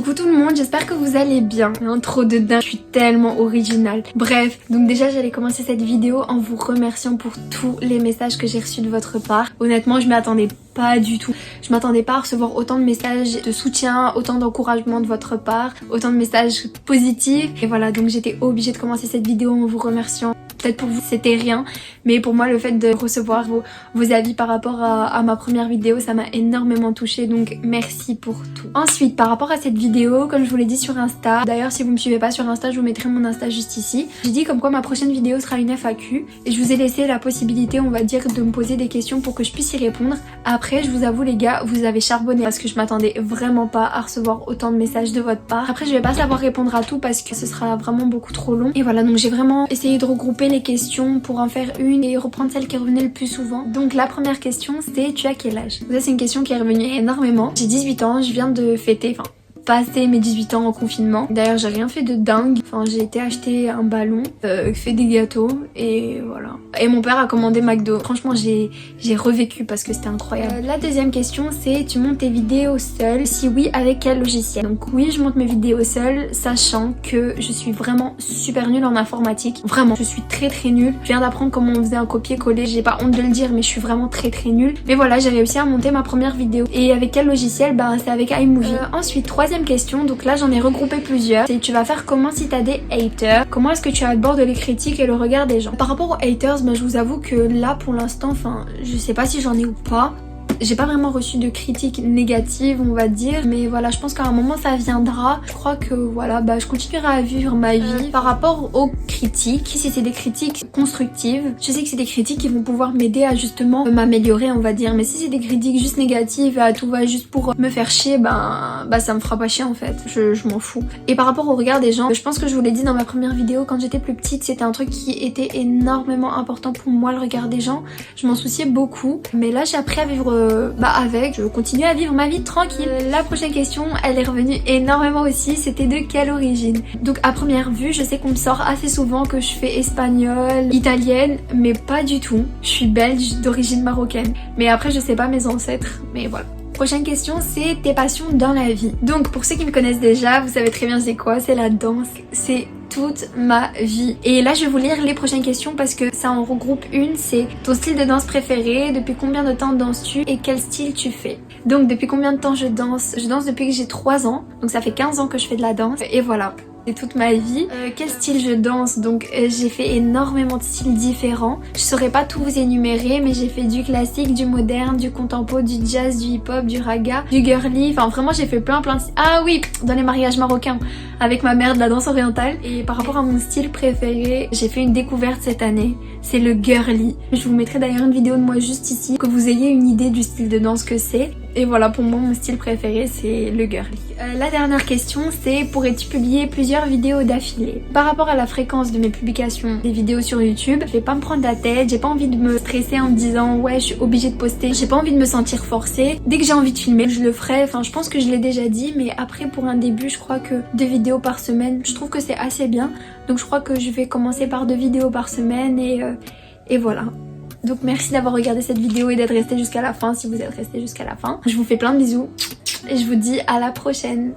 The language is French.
Coucou tout le monde, j'espère que vous allez bien. Intro de dingue, je suis tellement originale. Bref, donc déjà j'allais commencer cette vidéo en vous remerciant pour tous les messages que j'ai reçus de votre part. Honnêtement, je m'y attendais pas du tout. Je m'attendais pas à recevoir autant de messages de soutien, autant d'encouragement de votre part, autant de messages positifs. Et voilà, donc j'étais obligée de commencer cette vidéo en vous remerciant. Peut-être pour vous c'était rien, mais pour moi le fait de recevoir vos avis par rapport à ma première vidéo, ça m'a énormément touchée, donc merci pour tout. Ensuite, par rapport à cette vidéo, comme je vous l'ai dit sur Insta, d'ailleurs si vous me suivez pas sur Insta, je vous mettrai mon Insta juste ici. J'ai dit comme quoi ma prochaine vidéo sera une FAQ et je vous ai laissé la possibilité, on va dire, de me poser des questions pour que je puisse y répondre. Après, je vous avoue les gars, vous avez charbonné parce que je m'attendais vraiment pas à recevoir autant de messages de votre part. Après, je vais pas savoir répondre à tout parce que ce sera vraiment beaucoup trop long. Et voilà, donc j'ai vraiment essayé de regrouper les questions pour en faire une et reprendre celle qui revenait le plus souvent. Donc la première question c'est: tu as quel âge? Ça c'est une question qui est revenue énormément. J'ai 18 ans, je viens de fêter, passer mes 18 ans en confinement. D'ailleurs j'ai rien fait de dingue, j'ai été acheter un ballon, fait des gâteaux et voilà. Et mon père a commandé McDo. Franchement j'ai revécu parce que c'était incroyable. La deuxième question c'est: tu montes tes vidéos seule? Si oui, avec quel logiciel? Donc oui, je monte mes vidéos seule, sachant que je suis vraiment super nulle en informatique. Vraiment, je suis très nulle. Je viens d'apprendre comment on faisait un copier-coller, j'ai pas honte de le dire mais je suis vraiment très nulle. Mais voilà, j'ai réussi à monter ma première vidéo. Et avec quel logiciel? C'est avec iMovie. Ensuite, troisième question, donc là j'en ai regroupé plusieurs. C'est: tu vas faire comment si t'as des haters? Comment est-ce que tu abordes les critiques et le regard des gens? Par rapport aux haters, je vous avoue que là pour l'instant, je sais pas si j'en ai ou pas. J'ai pas vraiment reçu de critiques négatives, on va dire, mais voilà, je pense qu'à un moment ça viendra. Je crois que voilà, je continuerai à vivre ma vie. Par rapport aux critiques, si c'est des critiques constructives, je sais que c'est des critiques qui vont pouvoir m'aider à justement m'améliorer, on va dire, mais si c'est des critiques juste négatives, à tout va juste pour me faire chier, ça me fera pas chier en fait, je m'en fous. Et par rapport au regard des gens, je pense que je vous l'ai dit dans ma première vidéo, quand j'étais plus petite, c'était un truc qui était énormément important pour moi, le regard des gens. Je m'en souciais beaucoup, mais là j'ai appris à vivre avec, je continue à vivre ma vie tranquille. La prochaine question, elle est revenue énormément aussi, c'était: de quelle origine? Donc à première vue, je sais qu'on me sort assez souvent que je fais espagnole, italienne, mais pas du tout. Je suis belge d'origine marocaine. Mais après je sais pas mes ancêtres, mais voilà. Prochaine question, c'est: tes passions dans la vie. Donc pour ceux qui me connaissent déjà, vous savez très bien c'est quoi, c'est la danse, c'est toute ma vie. Et là je vais vous lire les prochaines questions parce que ça en regroupe une, c'est: ton style de danse préféré, depuis combien de temps danses-tu et quel style tu fais? Donc depuis combien de temps je danse? Je danse depuis que j'ai 3 ans, donc ça fait 15 ans que je fais de la danse et voilà. C'est toute ma vie. Quel style je danse? Donc j'ai fait énormément de styles différents. Je saurais pas tout vous énumérer, mais j'ai fait du classique, du moderne, du contempo, du jazz, du hip-hop, du raga, du girly. Vraiment j'ai fait plein de styles. Ah oui, dans les mariages marocains avec ma mère, de la danse orientale. Et par rapport à mon style préféré, j'ai fait une découverte cette année. C'est le girly. Je vous mettrai d'ailleurs une vidéo de moi juste ici, que vous ayez une idée du style de danse que c'est. Et voilà, pour moi, mon style préféré, c'est le girly. La dernière question, c'est: pourrais-tu publier plusieurs vidéos d'affilée? Par rapport à la fréquence de mes publications des vidéos sur YouTube, je vais pas me prendre la tête, j'ai pas envie de me stresser en me disant ouais, je suis obligée de poster, j'ai pas envie de me sentir forcée. Dès que j'ai envie de filmer, je le ferai. Je pense que je l'ai déjà dit, mais après pour un début, je crois que 2 vidéos par semaine, je trouve que c'est assez bien. Donc je crois que je vais commencer par 2 vidéos par semaine et voilà. Donc merci d'avoir regardé cette vidéo et d'être resté jusqu'à la fin si vous êtes resté jusqu'à la fin. Je vous fais plein de bisous et je vous dis à la prochaine.